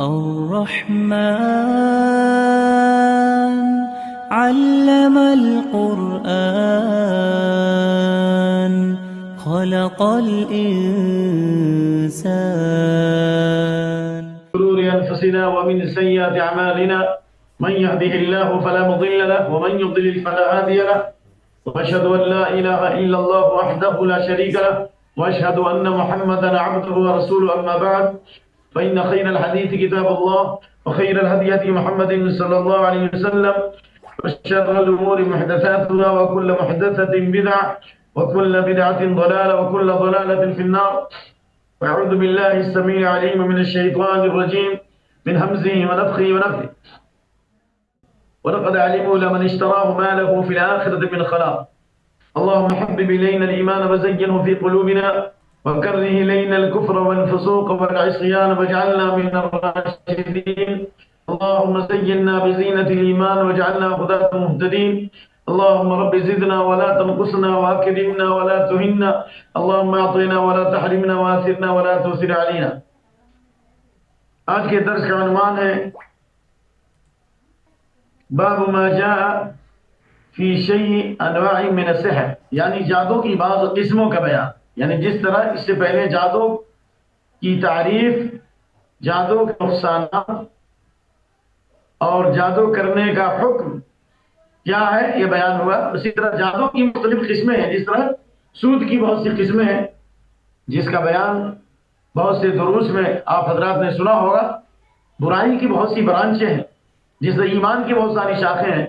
الرحمن علم القرآن خلق الإنسان. شرور أنفسنا ومن سيئات أعمالنا من يهده الله فلا مضل له ومن يضلل فلا هادي له وأشهد أن لا إله إلا الله وحده لا شريك له وأشهد أن محمدا عبده ورسوله. أما بعد فإن خير الحديث كتاب الله وخير الهدي هدي محمد صلى الله عليه وسلم وشر الأمور محدثاتها وكل محدثة بدعة وكل بدعة ضلالة وكل ضلالة في النار. وأعوذ بالله السميع العليم من الشيطان الرجيم من همزه ونفخه ونفثه. ولقد علموا لمن اشتراه ما له في الآخرة من خلاق. اللهم حبب إلينا الإيمان وزينه في قلوبنا وكره إلينا الكفر والفسوق والعصيان واجعلنا من الراشدين. اللهم زينا بزينة الإيمان واجعلنا هداة مهتدين. اللهم رب زدنا ولا تنقصنا وأكرمنا ولا تهنا. اللهم أعطنا ولا تحرمنا وآثرنا ولا تؤثر علينا. آج کے درس کا عنوان ہے باب ما جاء فی شیء انواع من السحر، یعنی جادو کی بعض قسموں کا بیان. یعنی جس طرح اس سے پہلے جادو کی تعریف، جادو کے نقصانات اور جادو کرنے کا حکم کیا ہے یہ بیان ہوا. اسی طرح جادو کی مختلف قسمیں ہیں، جس طرح سود کی بہت سی قسمیں ہیں جس کا بیان بہت سے دروس میں آپ حضرات نے سنا ہوگا. برائی کی بہت سی برانچیں ہیں، جس طرح ایمان کی بہت ساری شاخیں ہیں.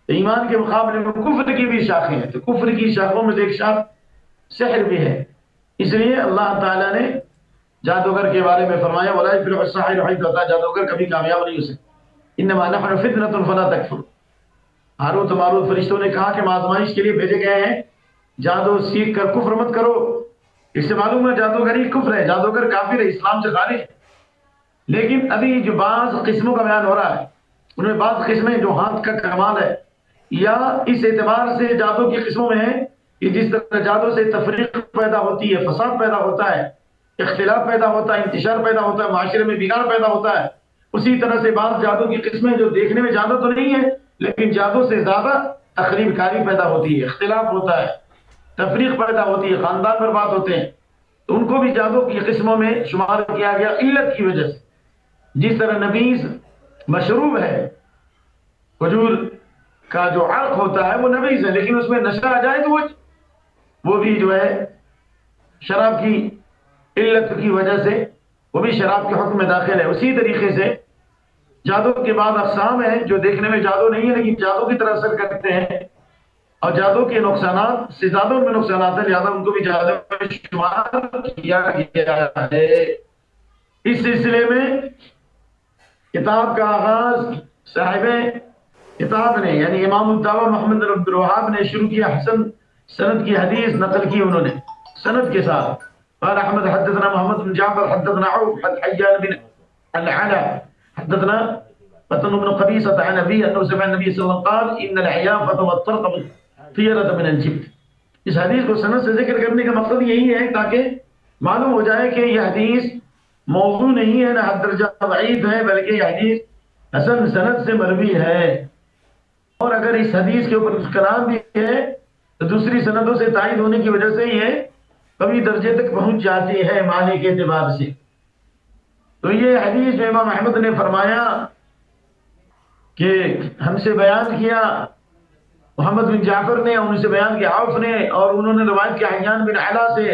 ایمان کے مقابلے میں کفر کی بھی شاخیں ہیں، تو کفر کی شاخوں میں سے ایک شاخ سحر بھی ہے. اس لیے اللہ تعالیٰ نے جادوگر کے بارے میں فرمایا وَلَا يُفْلِحُ السَّاحِرُ حَيْثُ أَتَىٰ، جادوگر کبھی کامیاب نہیں ہو سکتا. إِنَّمَا نَحْنُ فِتْنَةٌ فَلَا تَكْفُرْ. ہاروت و ماروت فرشتوں نے کہا کہ ہم آزمائش کے لیے بھیجے گئے ہیں، جادو سیکھ کر کفر مت کرو. اس سے معلوم ہے جادوگری کفر ہے، جادوگر کافر ہے، اسلام سے خارج ہے. لیکن ابھی جو بعض قسموں کا بیان ہو رہا ہے ان میں بعض قسمیں جو ہاتھ کا کمال ہے، یا اس اعتبار سے جادو کی قسموں میں ہے کہ جس طرح جادو سے تفریق پیدا ہوتی ہے، فساد پیدا ہوتا ہے، اختلاف پیدا ہوتا ہے، انتشار پیدا ہوتا ہے، معاشرے میں بگاڑ پیدا ہوتا ہے، اسی طرح سے بعض جادو کی قسمیں جو دیکھنے میں جادو تو نہیں ہے لیکن جادو سے زیادہ تخریب کاری پیدا ہوتی ہے، اختلاف ہوتا ہے، تفریق پیدا ہوتی ہے، خاندان برباد ہوتے ہیں. تو ان کو بھی جادو کی قسموں میں شمار کیا گیا علت کی وجہ سے. جس طرح نبیذ مشروب ہے، کھجور کا جو عرق ہوتا ہے وہ نبیذ ہے، لیکن اس میں نشہ آ جائے تو وہ بھی جو ہے شراب کی علت کی وجہ سے وہ بھی شراب کے حکم میں داخل ہے. اسی طریقے سے جادو کے بعد اقسام ہیں جو دیکھنے میں جادو نہیں ہے لیکن جادو کی طرح اثر کرتے ہیں، اور جادو کے نقصانات سے زیادہ ان میں نقصانات ہیں، لہذا ان کو بھی جادو میں شمار کیا گیا ہے. اس سلسلے میں کتاب کا آغاز صاحب کتاب نے یعنی امام الدعوہ محمد بن عبد الوہاب نے شروع کیا. حسن سند کی حدیث نقل کی انہوں نے سند کے ساتھ. قال احمد حدثنا محمد بن جعفر حدثنا عوف حيان بن العلا حدثنا فتن بن قبيصة عن أبي أنه سمع النبي صلى الله عليه وسلم قال إن العيافة والطرق طيرة من الجبت. اس حدیث کو سند سے ذکر کرنے کا مقصد یہی ہے تاکہ معلوم ہو جائے کہ یہ حدیث موضوع نہیں ہے، نہ حد درجہ ضعیف ہے، بلکہ یہ حدیث حسن سند سے مروی ہے. اور اگر اس حدیث کے اوپر کچھ کلام بھی ہے تو دوسری سندوں سے تائید ہونے کی وجہ سے یہ کبھی درجے تک پہنچ جاتی ہے معنی کے اعتبار سے. تو یہ حدیث میں امام احمد نے فرمایا کہ ہم سے بیان کیا محمد بن جعفر نے، اور ان سے بیان کیا عوف نے، اور انہوں نے روایت کیا حیان بن علا سے،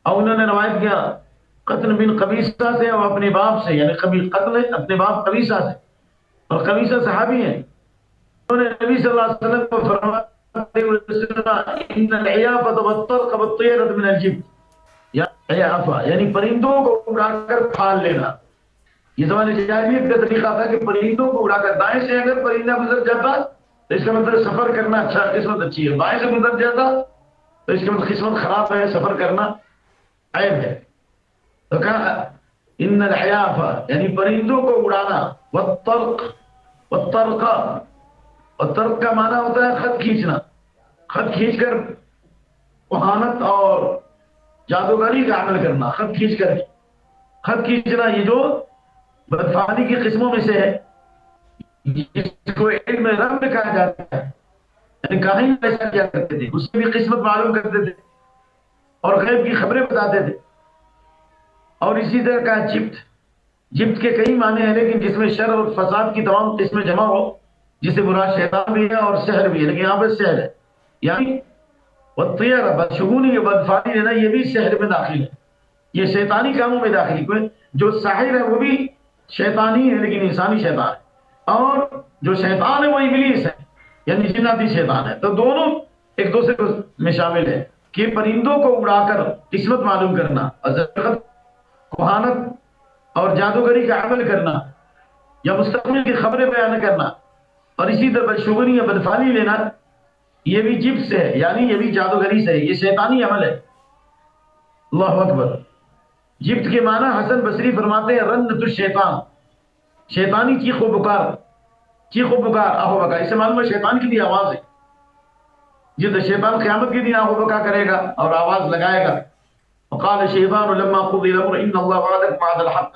اور انہوں نے روایت کیا قتل بن قبیصہ سے اور اپنے باپ سے، یعنی قتل اپنے باپ قبیصہ سے، اور قبیصہ صحابی ہیں. انہوں نے نبی صلی اللہ علیہ وسلم کو فرمایا ان العیافۃ والطرق والطیرۃ من الجبت، یعنی پرندوں کو اڑا کر پھال لینا. یہ زمانے جاہلیت کا طریقہ تھا کہ پرندوں کو اڑا کر، دائیں سے اگر پرندہ گزر جاتا تو اس کا مطلب سفر کرنا اچھا، قسمت اچھی ہے. بائیں سے گزر جاتا تو اس کا مطلب قسمت خراب ہے، سفر کرنا عیب ہے. تو کہا ان العیافہ یعنی پرندوں کو اڑانا، والطرق والطرق کا معنی ہوتا ہے خط کھینچنا، خط کھینچ کر کہانت اور جادوگری کا عمل کرنا. خط کھینچنا یہ جو بدفعلی کی قسموں میں سے ہے، جس کو علم رب کہا جاتا ہے، یعنی کہیں ایسا کیا کرتے تھے، اس کی بھی قسمت معلوم کرتے تھے اور غیب کی خبریں بتاتے تھے۔ اور اسی طرح کا جبت، جبت کے کئی معنی ہیں، لیکن جس میں شر اور فساد کی تمام قسمیں جمع ہو، جسے مراد شیطان بھی ہے اور سحر بھی ہے، لیکن یہاں پہ سحر ہے، یعنی والطیرہ بدشگونی، بدفعلی لینا، یہ بھی سحر میں داخل ہے، یہ شیطانی کاموں میں داخل ہے۔ کوئی جو ساحر ہے وہ بھی شیطانی ہے لیکن انسانی شیطان ہے، اور جو شیطان ہے وہ ابلیس ہے، یعنی جناتی شیطان ہے۔ تو دونوں ایک دوسرے میں شامل ہے کہ پرندوں کو اڑا کر قسمت معلوم کرنا، اور کوہانت اور جادوگری کا عمل کرنا، یا مستقبل کی خبریں بیان کرنا، اور اسی طرح بدشگونی یا بدفعلی لینا، یہ بھی جبت سے ہے، یعنی یہ بھی جادوگری سے ہے، یہ شیطانی عمل ہے۔ اللہ اکبر۔ جبت کے معنی حسن بصری فرماتے ہیں رنت الشیطان، شیطانی چیخ و پکار، چیخ و پکار، آہو بکا، اس سے معلوم ہے شیطان کی بھی آواز ہے، جب شیطان قیامت کے دن آہو بکا کرے گا اور آواز لگائے گا، وقال الشیطان لما قضی الامر ان اللہ وعدکم وعد الحق،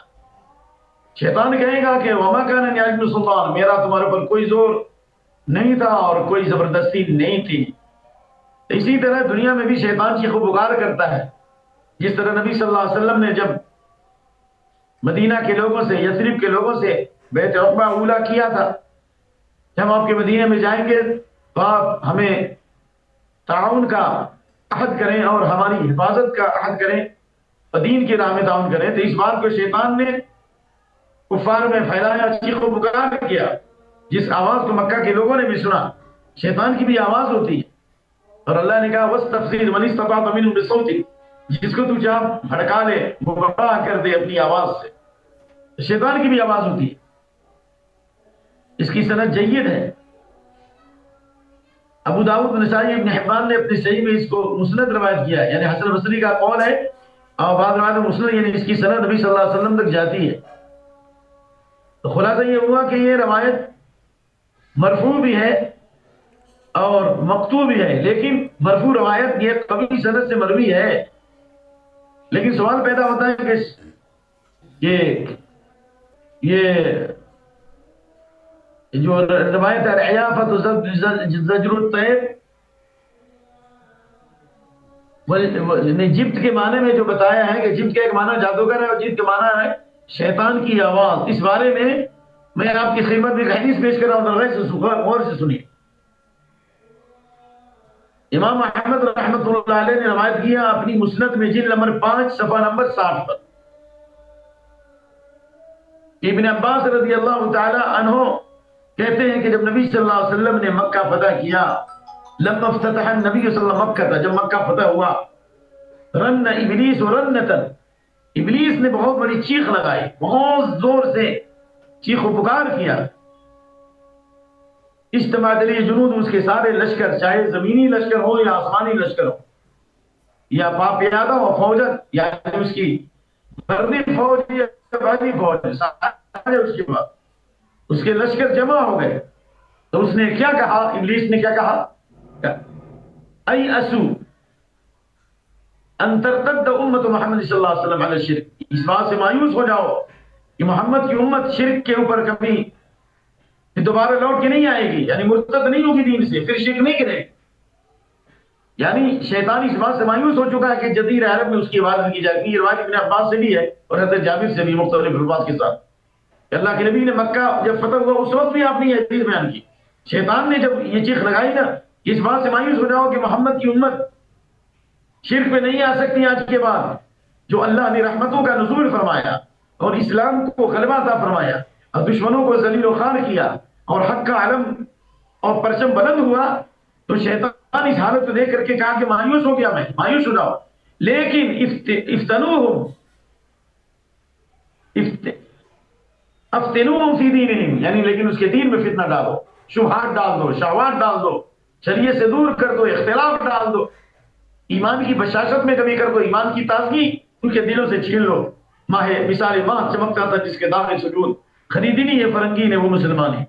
شیطان کہے گا کہ وما کان لی علیکم سلطان، میرا تمہارے پر کوئی زور نہیں تھا اور کوئی زبردستی نہیں تھی۔ اسی طرح دنیا میں بھی شیطان چیخ و پکار کرتا ہے، جس طرح نبی صلی اللہ علیہ وسلم نے جب مدینہ کے لوگوں سے، یثرب کے لوگوں سے بیعت عقبہ اولا کیا تھا کہ ہم آپ کے مدینہ میں جائیں گے تو آپ ہمیں تعاون کا عہد کریں اور ہماری حفاظت کا عہد کریں اور دین کی راہ میں تعاون کریں، تو اس بات کو شیطان نے کفار میں پھیلایا، چیخ و پکار کیا، جس آواز کو مکہ کے لوگوں نے بھی سنا، شیطان کی بھی آواز ہوتی ہے، اور اللہ نے کہا وَاسْتَفْزِرْ مَنِ اسْتَطَعْتَ مِنْهُمْ بِصَوْتِكَ، جس کو تو چاہ بھڑکا لے، گمراہ کر دے اپنی آواز سے، شیطان کی بھی آواز ہوتی ہے۔ اس کی سند جید ہے، ابو داؤد، نسائی، ابن حبان نے اپنی صحیح میں اس کو مسند روایت کیا ہے، یعنی حسن بصری کا قول ہے، اور بعض روایت میں مسند، یعنی اس کی سند نبی صلی اللہ علیہ وسلم تک جاتی ہے۔ تو خلاصہ یہ ہوا کہ یہ روایت مرفوع بھی ہے اور مقطوع بھی ہے، لیکن مرفوع روایت یہ قوی سند سے مروی ہے، لیکن سوال پیدا ہوتا ہے کہ یہ جو روایت العیافۃ زجر الطیر، جبت کے معنی میں جو بتایا ہے کہ جبت کا ایک معنی جادوگر ہے اور جبت کا معنی ہے شیطان کی آواز، اس بارے میں آپ کی خدمت میں ایک حدیث پیش کر رہا ہوں، غور سے سنیے۔ امام احمد رحمۃ اللہ علیہ نے روایت کیا اپنی مسند میں جلد نمبر 5 صفحہ نمبر 60 پر، ابن عباس رضی اللہ تعالی عنہ کہتے ہیں کہ جب نبی صلی اللہ علیہ وسلم نے مکہ فتح کیا، لما افتتح النبی صلی اللہ علیہ وسلم مکہ تھا، جب مکہ فتح ہوا، رن ابلیس رنتا، ابلیس نے بہت بڑی چیخ لگائی، بہت زور سے چیخ و پکار کیا، اجتماع علیہ جنود، اس کے سارے لشکر، چاہے زمینی لشکر ہو یا آسمانی لشکر ہو، یا باپیادہ ہو فوجت، یا اس کی برنی فوج یا بحری فوج، سارے اس کے بعد اس کے لشکر جمع ہو گئے۔ تو اس نے کیا کہا، ابلیس نے کیا کہا، ای اسو ان ترتد امت محمد صلی اللہ علیہ وسلم علی الشرک، اس بات سے مایوس ہو جاؤ کہ محمد کی امت شرک کے اوپر کبھی دوبارہ لوٹ کے نہیں آئے گی، یعنی مرتد نہیں ہوگی دین سے، پھر شرک نہیں کرے، یعنی شیطان اس بات سے مایوس ہو چکا ہے کہ جزیرہ عرب میں اس کی عبادت کی جائے گی۔ یہ روایت ابن عباس سے بھی ہے اور حضرت جابر سے بھی مختلف الفاظ کے ساتھ کہ اللہ کے نبی نے مکہ جب فتح ہوا اس وقت بھی آپ نے یہ حدیث بیان کی، شیطان نے جب یہ چیخ لگائی نا، اس بات سے مایوس ہو جاؤ کہ محمد کی امت شرک پہ نہیں آ سکتی آج کے بعد، جو اللہ نے رحمتوں کا نزول فرمایا اور اسلام کو غلبہ عطا فرمایا اور دشمنوں کو ذلیل و خوار کیا اور حق کا علم اور پرچم بلند ہوا، تو شیطان اس حالت کو دیکھ کر کے کہا کہ مایوس ہو گیا، میں مایوس ہو جاؤ، لیکن افتنوہم فی دینہم، یعنی لیکن اس کے دین میں فتنہ ڈالو، شبہات ڈال دو، شہوات ڈال دو، شریعت سے دور کر دو، اختلاف ڈال دو، ایمان کی بشاشت میں کمی کر دو، ایمان کی تازگی ان کے دلوں سے چھین لو۔ ماہ مثال ماہ چمکتا تھا جس کے داغ سجود، خریدی نہیں ہے فرنگی نے وہ مسلمان ہے،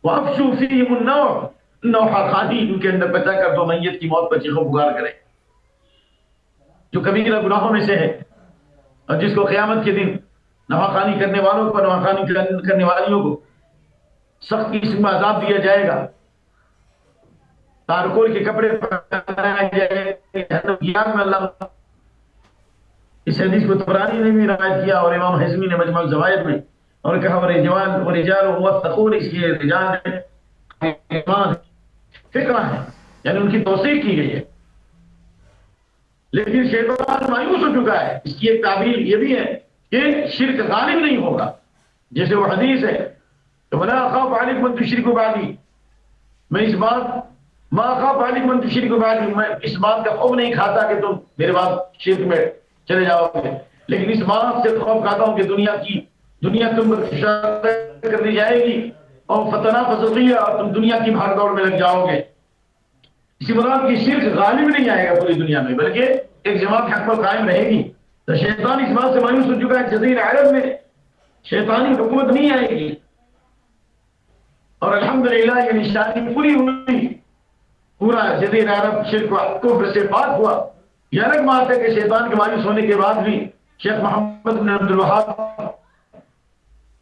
وَأَفْشُوا فِيهِمُ النَّوْحَ، نوحہ خانی ان کے اندر پیدا کر دو، میت کی موت پر چیخ و پکار کرے، جو کبیرہ گناہوں میں سے ہے اور جس کو قیامت کے دن نواخوانی کرنے والوں پر، نواخوانی کرنے والیوں کو سخت قسم کا عذاب دیا جائے گا، تارکول کے کپڑے پہنائے جائے گا، جہنم کی آگ میں اللہ۔ اس حدیث کو طبرانی نے بھی روایت کیا اور امام حزمی نے مجمع الزوائد میں، اور کہا ورجال موثقون، اس لیے رجال ایمان فکرہ ہے، یعنی ان کی توثیق کی گئی ہے۔ لیکن شیطان مایوس ہو چکا ہے۔ اس کی ایک تعبیر یہ بھی ہے کہ شرک غالب نہیں ہوگا، جیسے وہ حدیث ہے کہ وَلَا أَخَافُ عَلَيْكُمْ أَن تُشْرِكُوا بَعْدِي، میں اس بات مَا أَخَافُ عَلَيْكُمْ أَن تُشْرِكُوا بَعْدِي، میں اس بات کا خوف نہیں کھاتا کہ تم میرے بعد شرک میں چلے جاؤ گے، لیکن اس بات سے خوف کھاتا ہوں کہ دنیا تم پر فشار کر دی جائے گی اور فتنہ فسقیہ، اور تم دنیا کی بھاگ دوڑ میں لگ جاؤ گے۔ اسی مراد کی شرک غالب نہیں آئے گا پوری دنیا میں، بلکہ ایک جماعت حق پر قائم رہے گی۔ تو شیطان اس بات سے مایوس ہو چکا ہے، جزیرہ عرب میں شیطانی حکومت نہیں آئے گی، اور الحمدللہ یہ نشانی پوری ہوئی، پورا جزیرہ عرب شرک و کفر سے پاک ہوا۔ یہ الگ بات ہے کہ شیطان کے مایوس ہونے کے بعد بھی شیخ محمد بن عبد الوہاب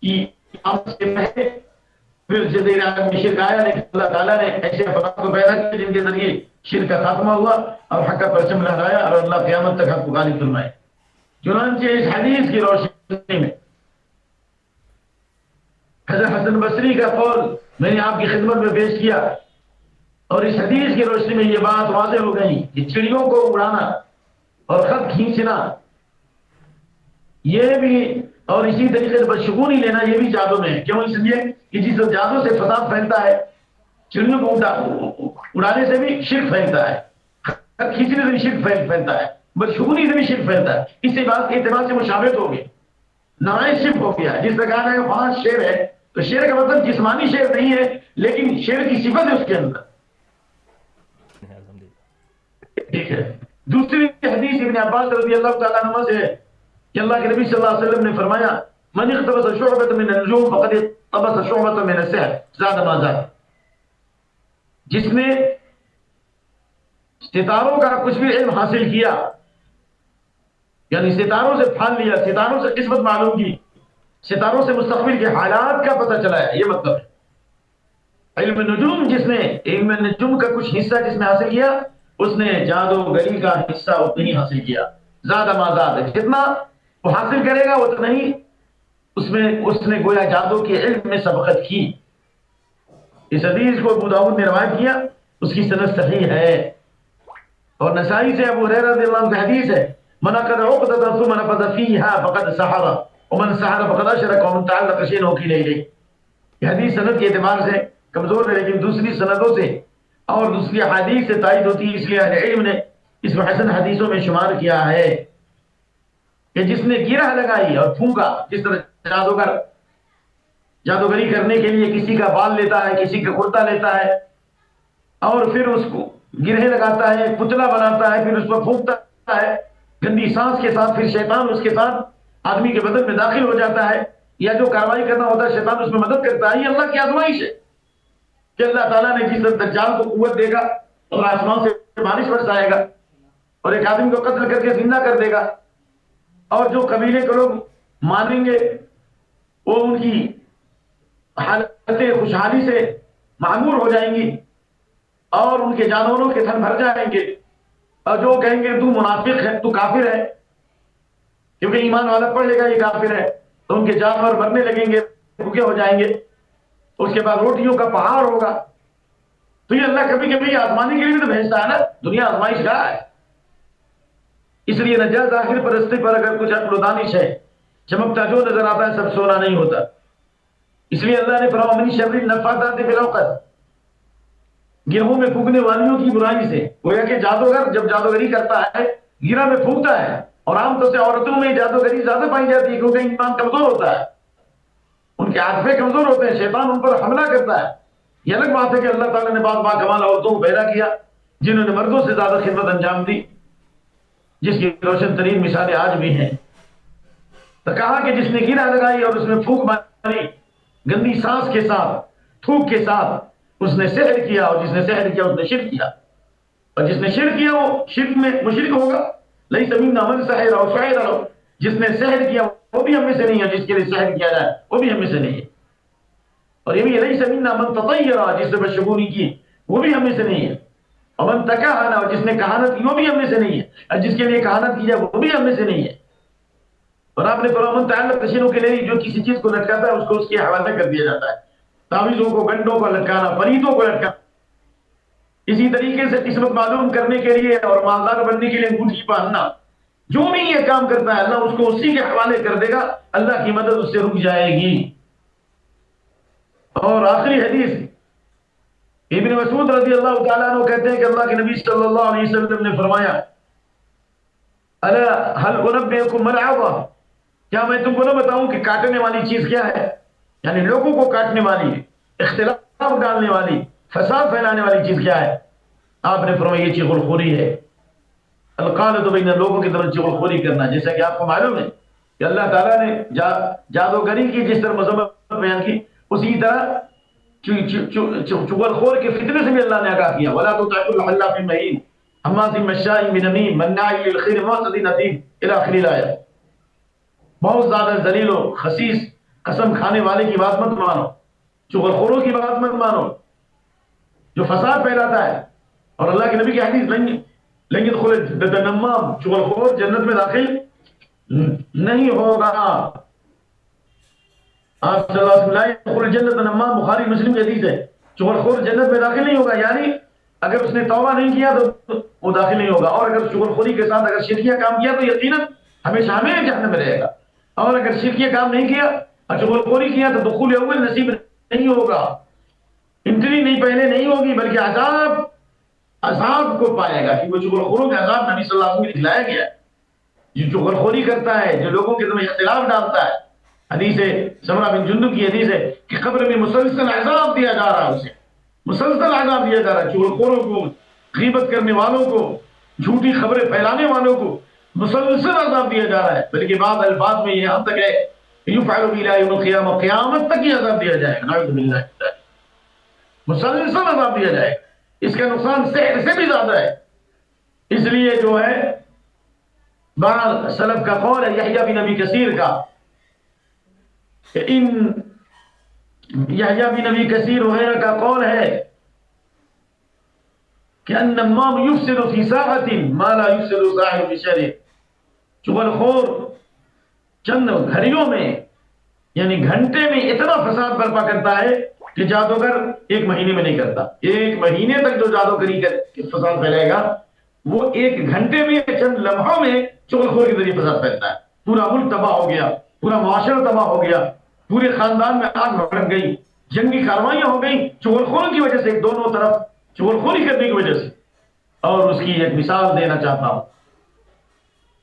کی آمد سے پہلے پھر جزیرہ عرب میں شرک آیا، لیکن اللہ تعالیٰ نے ایسے افراد کو پیدا کیا جن کے ذریعے شرک کا خاتمہ ہوا اور حق کا پرچم لہرایا، اور اللہ قیامت تک حق کو غالب فرمائے۔ چنانچہ اس حدیث کی روشنی میں حضرت حسن بصری کا قول میں نے آپ کی خدمت میں پیش کیا، اور اس حدیث کی روشنی میں یہ بات واضح ہو گئی کہ چڑیوں کو اڑانا اور خط کھینچنا یہ بھی، اور اسی طریقے سے بدشگونی لینا، یہ بھی جادو میں ہے۔ کیوں؟ اس لیے کہ جس جادو سے فساد پھیلتا ہے، چڑیوں کو اڑانے سے بھی شرک پھیلتا ہے، خط کھینچنے سے بھی شرک پھیلتا ہے، بدشگونی سے بھی شرک پھیلتا ہے۔ اس سے بات کے اعتبار سے مشابہت ہو گئی، نمائش شرک ہو گیا۔ جس طرح کہا ہے کہ 5 شیر ہے، تو شیر کا مطلب جسمانی شیر نہیں ہے، لیکن شیر کی صفت ہے اس کے اندر، ٹھیک ہے۔ دوسری حدیث ابن عباس رضی اللہ تعالیٰ عنہ سے ہے کہ اللہ کے نبی صلی اللہ علیہ وسلم نے فرمایا من اقتبس شعبۃ من النجوم فقد اقتبس شعبۃ من السحر زاد ما زاد، جس نے ستاروں کا کچھ بھی علم حاصل کیا، یعنی ستاروں سے پھال لیا، ستاروں سے قسمت معلوم کی، ستاروں سے مستقبل کے حالات کا پتہ چلایا، یہ مطلب ہے علم نجوم۔ جس نے علم نجوم کا کچھ حصہ جس نے حاصل کیا، اس نے جادوگری کا حصہ اتنا ہی حاصل کیا، زیادہ ما زاد، جتنا وہ حاصل کرے گا اتنا ہی اس نے گویا جادو کے علم میں سبقت کی۔ اس حدیث کو ابو داؤد نے روایت کیا، اس کی سند صحیح ہے، اور نسائی سے ابو ہریرہ رضی اللہ عنہ کی حدیث ہے من عقد عقدۃ ثم نفذ فيها فقد سحر ومن سحر فقد اشرك ومن تعلق شيئا وكل اليه۔ یہ حدیث سند کے اعتبار سے کمزور ہے، لیکن دوسری سندوں سے اور دوسری حدیث سے تائید ہوتی ہے، اس لیے اہل علم نے اس کو حسن حدیثوں میں شمار کیا ہے کہ جس نے گرہ لگائی اور پھونکا، جس طرح جادوگر جادوگری کرنے کے لیے کسی کا بال لیتا ہے، کسی کا کرتا لیتا ہے، اور پھر اس کو گرہ لگاتا ہے، پتلا بناتا ہے، پھر اس پر پھونکتا ہے گندی سانس کے ساتھ، پھر شیطان اس کے ساتھ آدمی کے بدن میں داخل ہو جاتا ہے، یا جو کاروائی کرنا ہوتا ہے شیطان اس میں مدد کرتا ہے۔ یہ اللہ کی آزمائش ہے کہ اللہ تعالیٰ نے جس دجال کو قوت دے گا اور آسمان سے بارش برسائے گا اور ایک آدمی کو قتل کر کے زندہ کر دے گا، اور جو قبیلے کے لوگ مانیں گے وہ ان کی حالتیں خوشحالی سے معمور ہو جائیں گی، اور ان کے جانوروں کے تھن بھر جائیں گے، اور جو کہیں گے تو منافق ہے، تو کافر ہے، کیونکہ ایمان والا پڑھ لے گا یہ کافر ہے، تو ان کے جانور مرنے لگیں گے، بھوکے ہو جائیں گے، اس کے بعد روٹیوں کا پہاڑ ہوگا۔ تو یہ اللہ کبھی کبھی آزمانے کے لیے تو بھیجتا ہے نا، دنیا آزمائش گاہ ہے۔ اس لیے نجات ظاہر پرستی پر اگر کچھ عقل و دانش ہے، چمکتا جو نظر آتا ہے سب سونا نہیں ہوتا۔ اس لیے اللہ نے فرمایا من شر النفاثات فی العقد، گرہوں میں پھونکنے والیوں کی برائی سے۔ گویا کہ جادوگر جب جادوگری کرتا ہے گرہ میں پھونکتا ہے، اور عام طور سے عورتوں میں جادوگری زیادہ پائی جاتی ہے کیونکہ ایمان کمزور ہوتا ہے، ان کے عاطفے کمزور ہوتے ہیں، شیطان ان پر حملہ کرتا ہے۔ یہ الگ بات ہے کہ اللہ تعالیٰ نے بعض باکمال عورتوں کو پیدا کیا جنہوں نے مردوں سے زیادہ خدمت انجام دی، جس کی روشن ترین مثالیں آج بھی ہیں۔ تو کہا کہ جس نے گرہ لگائی اور اس میں پھونک ماری گندی سانس کے ساتھ، تھوک کے ساتھ، اس نے سحر کیا، اور جس نے سحر کیا اس نے شرک کیا، اور جس نے شرک کیا وہ شرک میں مشرک ہوگا۔ لیس منا من سحر او شعر جس نے سحر کیا وہ بھی ہم میں سے نہیں ہے، جس کے لیے سحر کیا جائے وہ بھی ہم میں سے نہیں ہے، اور یہ بھی لیس منا من تطیر، جس نے بدشگونی کی وہ بھی ہم میں سے نہیں ہے، اور من تکہن، اور جس نے کہانت کی وہ بھی ہم میں سے نہیں ہے، اور جس کے لیے کہانت کی جائے وہ بھی ہم میں سے نہیں ہے۔ اور آپ نے فرمایا من تعلق تشینوں کے لیے جو کسی چیز کو لٹکاتا ہے اس کو اس کے حوالے کر دیا جاتا ہے، تعویذوں کو، گنڈوں کو لٹکانا، فریدوں کو لٹکانا۔ اسی طریقے سے قسمت معلوم کرنے کے لیے اور مالدار بننے کے لیے انگوٹھی باندھنا، جو بھی یہ کام کرتا ہے اللہ اس کو اسی کے حوالے کر دے گا، اللہ کی مدد اس سے رک جائے گی۔ اور آخری حدیث ابن مسعود رضی اللہ تعالیٰ عنہ کہتے ہیں کہ اللہ کے نبی صلی اللہ علیہ وسلم نے فرمایا الا هل انبئکم ما العظہ، کیا میں تم کو نہ بتاؤں کہ کاٹنے والی چیز کیا ہے، یعنی لوگوں کو کاٹنے والی، اختلاف ڈالنے والی، فساد پھیلانے والی چیز کیا ہے؟ آپ نے فرمایا یہ چغل خوری ہے، القالۃ بین، لوگوں کی طرف چغل خوری کرنا۔ جیسا کہ آپ کو معلوم ہے کہ اللہ تعالیٰ نے جادوگری کی جس طرح مذمت بیان کی، اسی طرح چغل خور کے فتنے سے بھی اللہ نے آگاہ کیا، ولا تطع كل حلاف مہین حماز مشاء بنمیم مناع للخیر معتد اثیم الی آخر الآیہ۔ بہت زیادہ ذلیل و خسیس قسم کھانے والے کی بات مت مانو، چغل خوروں کی بات مت مانو جو فساد پھیلاتا ہے۔ اور اللہ کے نبی کی حدیث لن يدخل النمام، چغل خور جنت میں داخل نہیں ہوگا۔ آپ صلی اللہ علیہ وسلم لا يدخل الجنت نمام، بخاری مسلم کی حدیث ہے، چغل خور جنت میں داخل نہیں ہوگا، یعنی اگر اس نے توبہ نہیں کیا تو وہ داخل نہیں ہوگا، اور اگر چغل خوری کے ساتھ اگر شرکیہ کام کیا تو یقیناً ہمیشہ ہمیں جہنم میں رہے گا، اور اگر شرکیہ کام نہیں کیا اور چغل خوری کیا تو دخول اول نصیب نہیں ہوگا، انٹری نہیں پہلے نہیں ہوگی بلکہ عذاب کو پائے گا، کیونکہ چغل خوروں کا عذاب نبی صلی اللہ علیہ وسلم نے دکھلایا گیا ہے۔ جو چغل خوری کرتا ہے، جو لوگوں کے دل میں اختلاف ڈالتا ہے، حدیث سمرہ بن جندب کی حدیث ہے کہ قبر میں مسلسل عذاب دیا جا رہا ہے، اسے مسلسل عذاب دیا جا رہا ہے، چغل خوروں کو، غیبت کرنے والوں کو، جھوٹی خبریں پھیلانے والوں کو مسلسل عذاب دیا جا رہا ہے، بلکہ بعض الفاظ میں یہاں تک ہے یفعل بی الی یوم القیامہ، قیامت تک یہ عذاب دیا جائے گا، نعوذ باللہ، مسلسل عذاب دیا جائے گا۔ اس کا نقصان سحر سے بھی زیادہ ہے۔ اس لیے جو ہے بعض سلف کا قول ہے، یحییٰ بن ابی کثیر کا، کہ یحییٰ بن ابی کثیر وغیرہ کا قول ہے کہ النمام یفسد فی ساعۃ ما لا یفسد ساحر فی شہر، چغل خور چند گھڑیوں میں یعنی گھنٹے میں اتنا فساد برپا کرتا ہے کہ جادوگر ایک مہینے میں نہیں کرتا۔ ایک مہینے تک جو جادوگری کر فساد پھیلائے گا وہ ایک گھنٹے میں، چند لمحوں میں چغل خور کے ذریعے فساد پھیلتا ہے، پورا ملک تباہ ہو گیا، پورا معاشرہ تباہ ہو گیا، پورے خاندان میں آگ بھڑک گئی، جنگی کاروائیاں ہو گئیں چغل خوروں کی وجہ سے، دونوں طرف چغل خوری کرنے کی وجہ سے۔ اور اس کی ایک مثال دینا چاہتا ہوں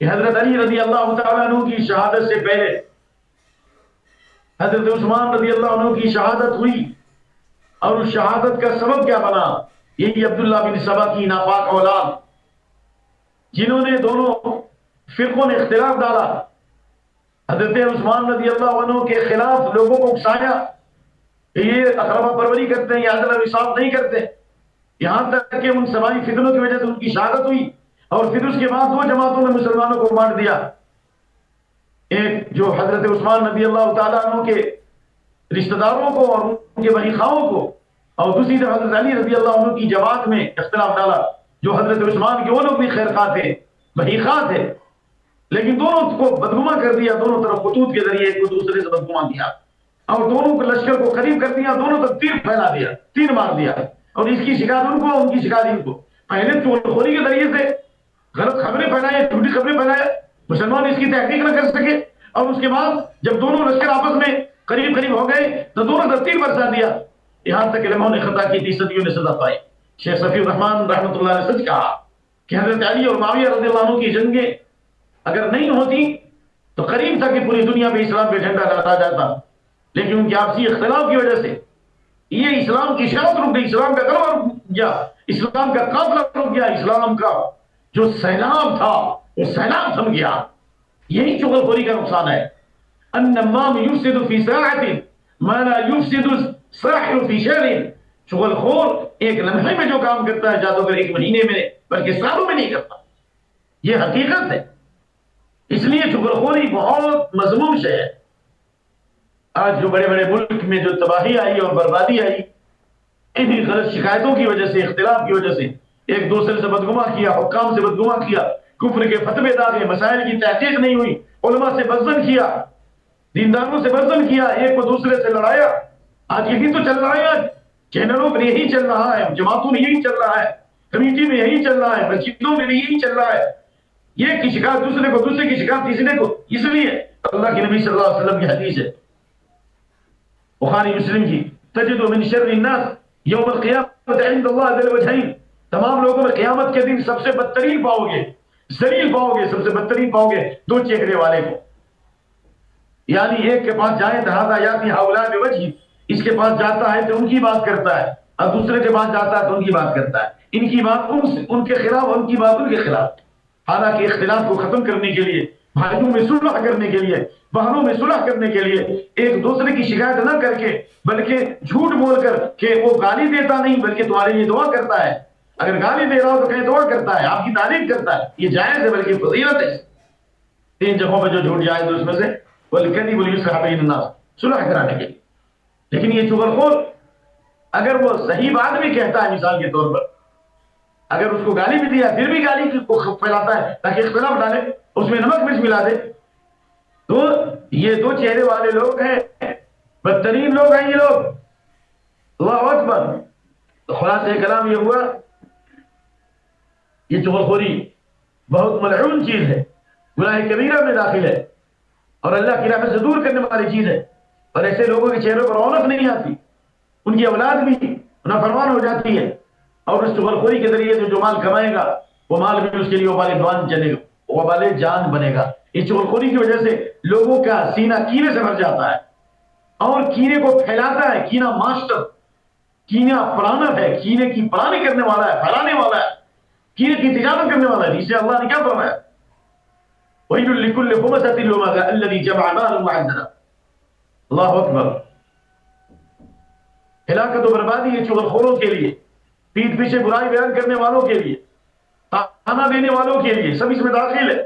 کہ حضرت علی رضی اللہ تعالیٰ عنہ کی شہادت سے پہلے حضرت عثمان رضی اللہ عنہ کی شہادت ہوئی، اور اس شہادت کا سبب کیا بنا؟ یہی عبداللہ بن سبا کی ناپاک اولاد، جنہوں نے دونوں فرقوں نے اختلاف ڈالا، حضرت عثمان رضی اللہ عنہ کے خلاف لوگوں کو اکسایا کہ یہ اقربا پروری کرتے ہیں، یہ عدل و انصاف نہیں کرتے، یہاں تک کہ ان سماجی فتنوں کی وجہ سے ان کی شہادت ہوئی، اور پھر اس کے بعد دو جماعتوں نے مسلمانوں کو بانٹ دیا، ایک جو حضرت عثمان رضی اللہ تعالیٰ عنہ کے رشتہ داروں کو اور ان کے بنی خواہوں کو، اور دوسری طرف حضرت علی رضی اللہ عنہ کی جماعت میں اختلاف ڈالا، جو حضرت عثمان کے وہ لوگ بھی خیر خواہ تھے، بنی خواہ تھے، لیکن دونوں کو بدگما کر دیا، دونوں طرف خطوط کے ذریعے ایک دوسرے سے بدگما کیا، اور دونوں کو لشکر کو قریب کر دیا، دونوں تک تیر پھیلا دیا، تیر مار دیا، اور اس کی شکایت ان کو، ان کی شکایت ان کو۔ پہلے چغل خوری کے ذریعے سے غلط خبریں پھیلائے، جھوٹی خبریں پھیلائے، مسلمان اس کی تحقیق نہ کر سکے، اور اس کے بعد جب دونوں لشکر آپس میں قریب قریب ہو گئے تو دونوں تک تیر برسا دیا، یہاں تک علماء نے خطا کی تھی، صدیوں نے سزا پائی۔ شیخ صفی الرحمان رحمۃ اللہ نے سچ کہا کہ حضرت علی اور معاویہ رضی اللہ عنہ کی جنگیں اگر نہیں ہوتی تو قریب تھا کہ پوری دنیا پہ اسلام پہ جھنڈا لہراتا جاتا، لیکن ان کے آپسی اختلاف کی وجہ سے یہ اسلام کی شرط رک گئی، اسلام کا غلبہ رک گیا، اسلام کا قافلہ رک گیا، اسلام کا جو سیلاب تھا وہ سیلاب تھم گیا۔ یہی چغل خوری کا نقصان ہے۔ النمام یفسد فی ساعۃ ما لا یفسد الساحر فی شہر، چغل خور ایک لمحے میں جو کام کرتا ہے جادوگر ایک مہینے میں بلکہ سالوں میں نہیں کرتا، یہ حقیقت ہے۔ اس لیے چغلخوری بہت مذموم شے ہے. آج جو بڑے بڑے ملک میں جو تباہی آئی اور بربادی آئی، انہی غلط شکایتوں کی وجہ سے، اختلاف کی وجہ سے، ایک دوسرے سے بدگما کیا، حکام سے بدگما کیا، کفر کے فتوے داغے، مسائل کی تحقیق نہیں ہوئی، علماء سے بزدل کیا، دینداروں سے بزدل کیا، ایک کو دوسرے سے لڑایا. آج یہی تو چل رہا ہے. آج چینلوں میں یہی چل رہا ہے، جماعتوں میں یہی چل رہا ہے، کمیٹی میں یہی چل رہا ہے، مسجدوں میں بھی یہی چل رہا ہے. یہ کی شکایت دوسرے کو، دوسرے کی شکایت تیسرے کو. اس لیے اللہ کے نبی صلی اللہ علیہ وسلم کی حدیث ہے بخاری مسلم کی، تجد من شر الناس یوم القیامت عند اللہ ذی الوجہین، تمام لوگوں میں قیامت کے دن سب سے بدترین پاؤ گے، ذلیل پاؤ گے، سب سے بدترین پاؤ گے دو چہرے والے کو. یعنی ایک کے پاس جائے تو ہذا یاتی ہؤلاء بوجہ، اس کے پاس جاتا ہے تو ان کی بات کرتا ہے، اور دوسرے کے پاس جاتا ہے تو ان کی بات کرتا ہے. ان کی بات ان کے خلاف، ان کی بات ان کے خلاف. حالانکہ اختلاف کو ختم کرنے کے لیے، بھائیوں میں صلح کرنے کے لیے، بہنوں میں صلح کرنے کے لیے، ایک دوسرے کی شکایت نہ کر کے بلکہ جھوٹ بول کر کہ وہ گالی دیتا نہیں بلکہ تمہارے لیے دعا کرتا ہے، اگر گالی دے رہا ہو تو کہیں دعا کرتا ہے، آپ کی تعریف کرتا ہے، یہ جائز ہے بلکہ فضیلت ہے. 3 جگہوں پہ جو جھوٹ جائز ہے اس میں سے والکذب یصلح بین الناس، صلح کرانے کے لیے. لیکن یہ چغلخور اگر وہ صحیح بات بھی کہتا ہے، مثال کے طور پر اگر اس کو گالی بھی دیا پھر بھی گالی کو پھیلاتا ہے تاکہ اختلاف ڈالے، اس میں نمک مرچ ملا دے، تو یہ دو چہرے والے لوگ ہیں، بدترین لوگ ہیں یہ لوگ. اللہ اکبر. تو خلاصہ کلام یہ ہوا، یہ چغلخوری بہت ملعون چیز ہے، گناہ کبیرہ میں داخل ہے اور اللہ کی رحمت سے دور کرنے والی چیز ہے. اور ایسے لوگوں کے چہروں پر رونق نہیں آتی، ان کی اولاد بھی نافرمان ہو جاتی ہے، اور اس چغلخوری کے ذریعے سے جو مال کمائے گا وہ مال بھی اس کے لیے وبال جان بنے گا. اس چغلخوری کی وجہ سے لوگوں کا سینہ کینے سے بھر جاتا ہے اور کینے کو پھیلاتا ہے. کینہ ماسٹر، کینہ پرانر ہے، کینے کی پرانی کرنے والا ہے، پھیلانے والا ہے، کینے کی تجارت کرنے والا ہے. اسے اللہ نے کیا فرمایا؟ وَيْلٌ لِكُلِّ هُمَزَةٍ لُمَزَةٍ الَّذِي جَمَعَ مَالًا وَعَدَّدَهُ. اللہ اکبر. ہلاکت و بربادی ہے چغلخوروں کے لیے، پیٹھ پیچھے برائی بیان کرنے والوں کے لیے، تانا دینے والوں کے لیے، سب اس میں داخل ہے.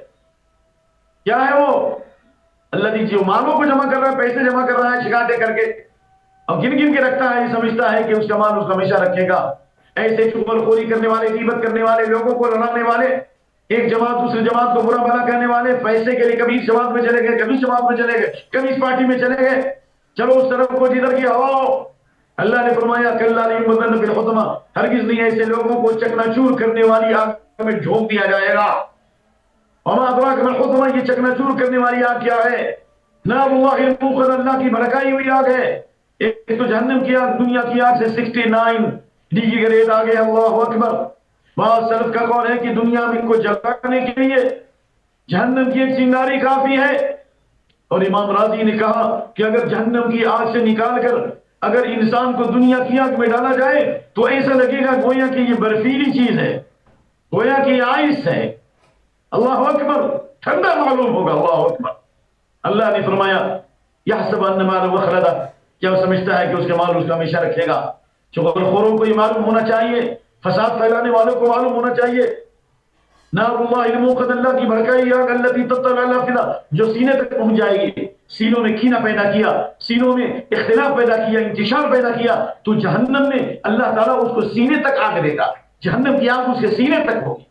کیا ہے وہ؟ الذی، جو مالوں کو جمع کر رہا ہے، پیسے جمع کر رہا ہے شکایتیں کر کے اور گن گن کے رکھتا ہے، یہ سمجھتا ہے کہ اس کا مال اس کا ہمیشہ رکھے گا. ایسے چغلخوری کرنے والے، غیبت کرنے والے، لوگوں کو لڑانے والے، ایک جماعت دوسری جماعت کو برا بھلا کہنے والے، پیسے کے لیے کبھی اس جماعت میں چلے گئے، کبھی اس جماعت میں چلے گئے، کبھی اس پارٹی میں چلے گئے، چلو اس طرف کو جدھر کی ہوا ہو. اللہ نے فرمایا کلا لیمبذن فی الحطمہ، ہرگز نہیں ایسے لوگوں کو چکنا چور کرنے والی آگ میں جھونک دیا جائے گا. وما ادراک ما الحطمہ، یہ چکنا چور کرنے والی آگ کیا ہے؟ نار اللہ الموقدہ، اللہ کی بھڑکائی ہوئی آگ ہے. ایک تو جہنم کی آگ، دنیا کی آگ سے 69 ڈگری گریڈ آگے. اللہ اکبر. بعض سلف کا قول ہے کہ دنیا میں کو جلانے کے لیے جہنم کی ایک چنگاری کافی ہے. اور امام راضی نے کہا کہ اگر جہنم کی آگ سے نکال کر اگر انسان کو دنیا کی آگ میں ڈالا جائے تو ایسا لگے گا گویا کہ یہ برفیلی چیز ہے، گویا کہ یہ آئس ہے. اللہ اکبر. ٹھنڈا معلوم ہوگا. اللہ اکبر. اللہ نے فرمایا یحسب ان مالہ اخلدہ، کیا وہ سمجھتا ہے کہ اس کا مال اس کا ہمیشہ رکھے گا؟ چغلخوروں کو یہ معلوم ہونا چاہیے، فساد پھیلانے والوں کو معلوم ہونا چاہیے. نار اللہ الموقدہ، اللہ کی بھڑکائی آگ، التی تطلع علی الافئدہ، جو سینے تک پہنچ جائے گی. سینوں میں کینہ پیدا کیا، سینوں میں اختلاف پیدا کیا، انتشار پیدا کیا، تو جہنم میں اللہ تعالیٰ اس کو سینے تک آگ دے گا. جہنم کی آگ اس کے سینے تک ہوگی،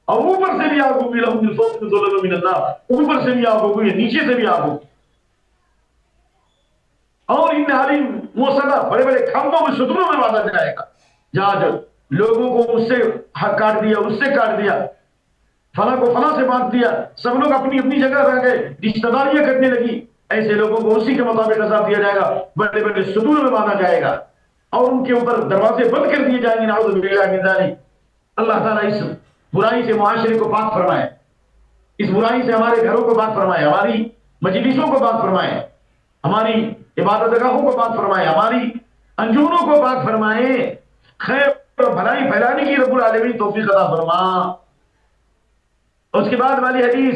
اور اوپر سے بھی آگ ہوگی. لہم من فوق ظلل من النار، اوپر سے بھی آگ ہوگی، نیچے سے بھی آگ ہوگی. اور ان نہاری موصلہ، بڑے بڑے کھمبوں میں، ستونوں میں باندھا جائے گا، جہاں جو لوگوں کو اس سے حق کاٹ دیا، اس سے کاٹ دیا، فلاں کو فلاں سے بانٹ دیا، سب لوگ اپنی اپنی جگہ رہ گئے، رشتہ داریاں کٹنے لگی. ایسے لوگوں کو اسی کے مطابق عذاب دیا جائے گا، بڑے بڑے ستونوں میں باندھا جائے گا اور ان کے اوپر دروازے بند کر دیے جائیں گے. نعوذ باللہ من ذلک. اللہ تعالیٰ اس برائی سے معاشرے کو پاک فرمائے، اس برائی سے ہمارے گھروں کو پاک فرمائے، ہماری مجلسوں کو پاک فرمائے، ہماری عبادت گاہوں کو پاک فرمائے، ہماری انجمنوں کو پاک فرمائے. خیر اور بھلائی پھیلانے کی رب العالمین توفیق عطا فرما. اس کے بعد والی حدیث،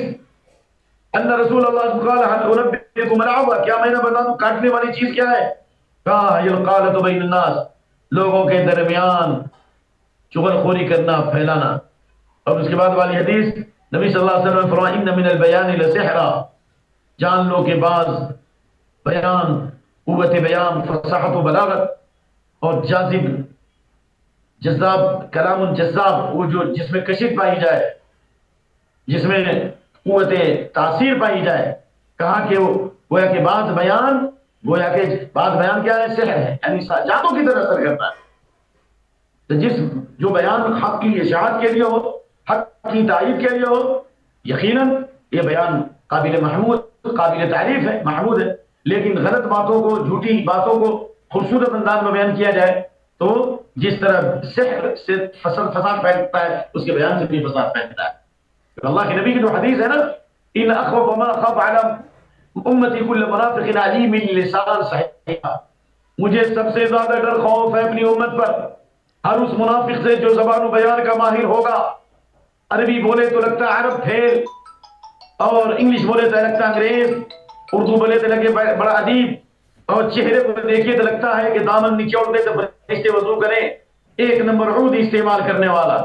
ان رسول اللہ صلی اللہ علیہ وسلم قال هل انبئكم العوى، کیا میں نہ بتا دوں کاٹنے والی چیز کیا ہے؟ کہا هي القالۃ بین الناس، لوگوں کے درمیان چغلخوری کرنا، پھیلانا. اور اس کے بعد والی حدیث، نبی صلی اللہ علیہ وسلم نے فرمایا ان من البیان لسحرا، جان لو کہ بعض بیان، قوت بیان، فصاحت و بلاغت اور جذاب کلام جذاب، وہ جو جس میں کشش پائی جائے، جس میں قوت تاثیر پائی جائے، کہا کہ وہ گویا کہ بعض بیان، گویا کہ بعض بیان کیا ہے؟ سحر ہے، یعنی جادو کی طرح اثر کرتا ہے۔ تو جو بیان حق کی اشاعت کے لیے ہو، حق کی تائید کے لیے ہو، یقیناً یہ بیان قابل محمود، قابل تعریف ہے، محمود ہے۔ لیکن غلط باتوں کو، جھوٹی باتوں کو خوبصورت انداز میں بیان کیا جائے تو جس طرح سحر سے فساد پھیلتا ہے، اس کے بیان سے بھی فساد پھیلتا ہے۔ تو اللہ کے نبی کی جو حدیث ہے نا، ان اخوف ما اخاف علی امتی کل منافق علیم اللسان صحیح، مجھے سب سے زیادہ ڈر خوف ہے اپنی امت پر ہر اس منافق سے جو زبان و بیان کا ماہر ہوگا، عربی بولے تو لگتا ہے عرب پھیل، اور انگلش بولے تو لگتا ہے انگریز، اردو بولے تو لگے بڑا ادیب، اور چہرے کو دیکھیے تو لگتا ہے کہ دامن نچوڑ دے تو فرشتے وضو کریں، ایک نمبر عود استعمال کرنے والا۔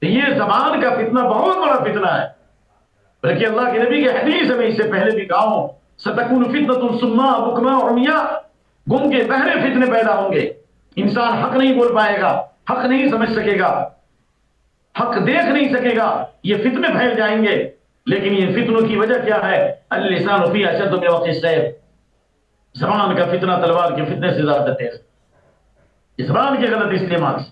تو یہ زبان کا فتنہ بہت بڑا فتنہ ہے، بلکہ اللہ کے نبی کے حدیث میں اس سے پہلے بھی کہا ہوں ستکون فتنۃ صماء بکماء عمیاء، گم کے بہرے فتنے پیدا ہوں گے، انسان حق نہیں بول پائے گا، حق نہیں سمجھ سکے گا، حق دیکھ نہیں سکے گا، یہ فتنے پھیل جائیں گے۔ لیکن یہ فتنوں کی وجہ کیا ہے؟ اللسان فی اشد من وقع السیف، زبان کا فتنہ تلوار کے فتنے سے زیادہ تیز، زبان کے غلط استعمال سے۔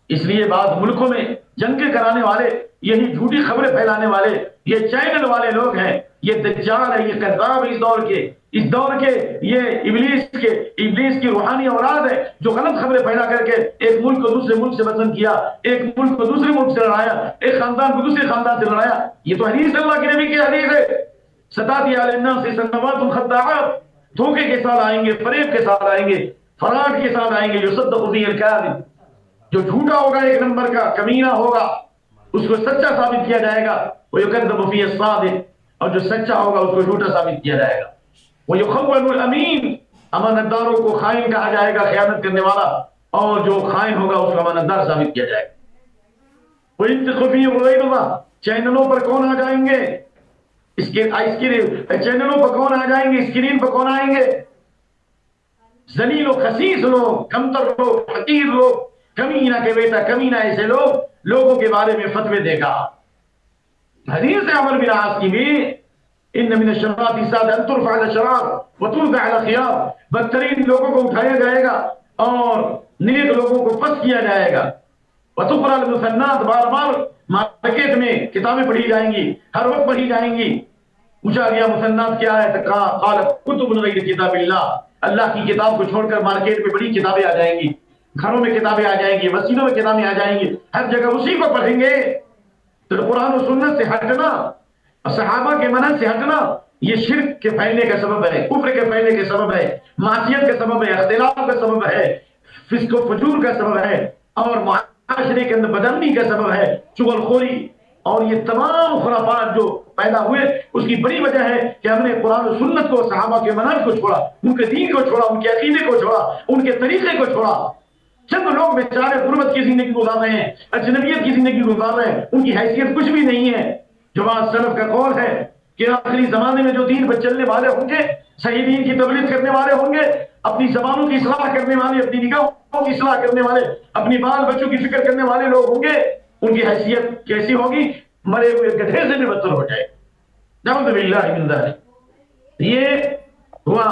اس لیے بعض ملکوں میں جنگیں کرانے والے، یہی جھوٹی خبریں پھیلانے والے، یہ چینل والے لوگ ہیں، یہ دجال ہے، یہ کذاب ہے اس دور کے یہ ابلیس کی روحانی اولاد ہے، جو غلط خبریں پھیلا کر کے ایک ملک کو دوسرے ملک سے وطن کیا، ایک ملک کو دوسرے ملک سے لڑایا، ایک خاندان کو دوسرے خاندان سے لڑایا۔ یہ تو حدیث اللہ کے نبی کی حدیث ہے، ستاتی علی الناس سنوات خداعات، دھوکے کے ساتھ آئیں گے، فریب کے ساتھ آئیں گے، فراڈ کے ساتھ آئیں گے، یصدق فیہ الکاذب، جو جھوٹا ہوگا ایک نمبر کا کمینہ ہوگا، اس کو سچا ثابت کیا جائے گا، وَيُكَذَّبُ فِيهِ الصَّادِقُ، اور جو سچا ہوگا اس کو جھوٹا ثابت کیا جائے گا، وَيُخَوَّنُ الْأَمِينَ، امانت داروں کو خائن کہا جائے گا، خیانت کرنے والا، اور جو خائن ہوگا اس کو امانت دار ثابت کیا جائے گا۔ وَيَنْتِقُ فِيهِ غَيْرُ اللَّهِ، چینلوں پر کون آ جائیں گے؟ چینلوں پر کون آ جائیں گے؟ اسکرین پر کون آئیں گے؟ ذلیل و خسیس لوگ، کمتر لوگ، حقیر لوگ، کمینہ کے بیٹا کمینہ، ایسے لوگوں کے بارے میں فتوے دے گا۔ حدیث عمر بن عاص کی بھی، ان من الشرات السادة ان ترفع الاشرار وتوضع الخيار، بدترین لوگوں کو اٹھایا جائے گا اور نیک لوگوں کو پس کیا جائے گا۔ وتقرأ المثنات، بار بار مارکیٹ میں کتابیں پڑھی جائیں گی، ہر وقت پڑھی جائیں گی۔ پوچھا گیا مثنات کیا ہے؟ قال کتب غیر کتاب اللہ، اللہ کی کتاب کو چھوڑ کر مارکیٹ میں بڑی کتابیں آ جائیں گی، گھروں میں کتابیں آ جائیں گی، مسجدوں میں کتابیں آ جائیں گی، ہر جگہ اسی کو پڑھیں گے۔ تو قرآن و سنت سے ہٹنا، صحابہ کے منہج سے ہٹنا، یہ شرک کے پھیلنے کا سبب ہے، کفر کے پھیلنے کا سبب ہے، معصیت کا سبب ہے، اختلاف کا سبب ہے، فسق و فجور کا سبب ہے، اور معاشرے کے اندر بدامنی کا سبب ہے، چغل خوری، اور یہ تمام خرافات جو پیدا ہوئے اس کی بڑی وجہ ہے کہ ہم نے قرآن و سنت کو، صحابہ کے منہج کو چھوڑا، ان کے دین کو چھوڑا، ان کے عقیدے کو چھوڑا، ان کے طریقے کو چھوڑا۔ چند لوگ بیچارے غربت کی زندگی گزار رہے ہیں، اجنبیت کی زندگی گزار رہے ہیں، ان کی حیثیت کچھ بھی نہیں ہے۔ جماعت سلف کا قول ہے کہ آخری زمانے میں جو دین پر چلنے والے ہوں گے، صحیح دین کی تبلیغ کرنے والے ہوں گے، اپنی زبانوں کی اصلاح کرنے والے، اپنی نگاہوں کی اصلاح کرنے والے، اپنی بال بچوں کی فکر کرنے والے لوگ ہوں گے، ان کی حیثیت کیسی ہوگی؟ مرے ہوئے گدھے سے بھی بدتر ہو جائے۔ نعوذ باللہ من ذلک۔ یہ ہوا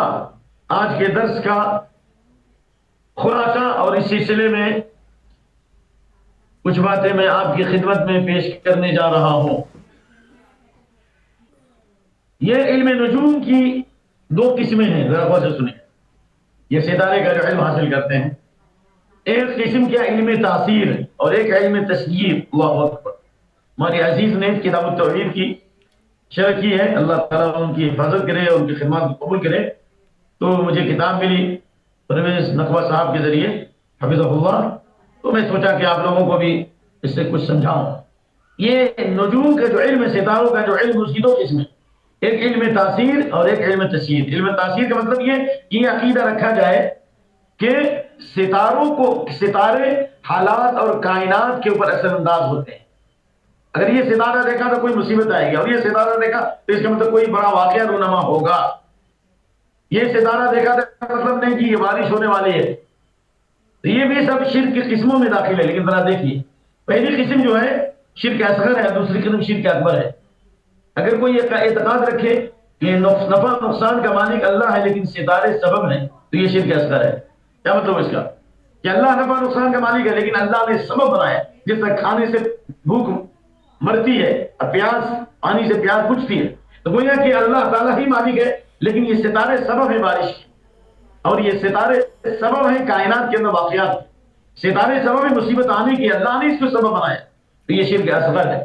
آج کے درس کا خلاصہ، اور اس سلسلے میں کچھ باتیں میں آپ کی خدمت میں پیش کرنے جا رہا ہوں۔ یہ علم نجوم کی دو قسمیں ہیں، ذرا غور سے سنیں۔ یہ ستارے کا جو علم حاصل کرتے ہیں، ایک قسم کیا علم تاثیر اور ایک علم تسییر۔ اللہ اکبر۔ ہماری عزیز نے کتاب التوحید کی شرح کی ہے، اللہ تعالیٰ ان کی حفاظت کرے اور ان کی خدمات کو قبول کرے۔ تو مجھے کتاب ملی پرویز نقوہ صاحب کے ذریعے حفظہ اللہ، تو میں سوچا کہ آپ لوگوں کو بھی اس سے کچھ سمجھاؤں۔ یہ نجوم کا جو علم ہے، ستاروں کا جو علم، اس کی دو قسمیں، ایک علم تاثیر اور ایک علم تسییر۔ علم تاثیر کا مطلب یہ عقیدہ رکھا جائے کہ ستارے حالات اور کائنات کے اوپر اثر انداز ہوتے ہیں، اگر یہ ستارہ دیکھا تو کوئی مصیبت آئے گی، اور یہ ستارہ دیکھا تو اس کا مطلب کوئی بڑا واقعہ رونما ہوگا. یہ ستارہ دیکھا تو مطلب نہیں کہ یہ بارش ہونے والی ہے. تو یہ بھی سب شرک کی قسموں میں داخل ہے. لیکن ذرا دیکھیے، پہلی قسم جو ہے شرک اصغر ہے، دوسری قسم شرک اکبر ہے. اگر کوئی یہ اعتقاد رکھے کہ نفع نقصان کا مالک اللہ ہے لیکن ستارے سبب ہیں، تو یہ شرک اصغر ہے. کیا مطلب اس کا؟ کہ اللہ نفع نقصان کا مالک ہے لیکن اللہ نے سبب بنایا. جس طرح کھانے سے بھوک مرتی ہے اور پیاس، پانی سے پیاس بجھتی ہے، تو گویا کہ اللہ تعالیٰ ہی مالک ہے لیکن یہ ستارے سبب ہیں بارش کے، اور یہ ستارے سبب ہیں کائنات کے اندر واقعات. ستارے سبب ہیں مصیبت آنے کی، اللہ نے اس کو سبب بنایا. تو یہ شرک اصغر ہے.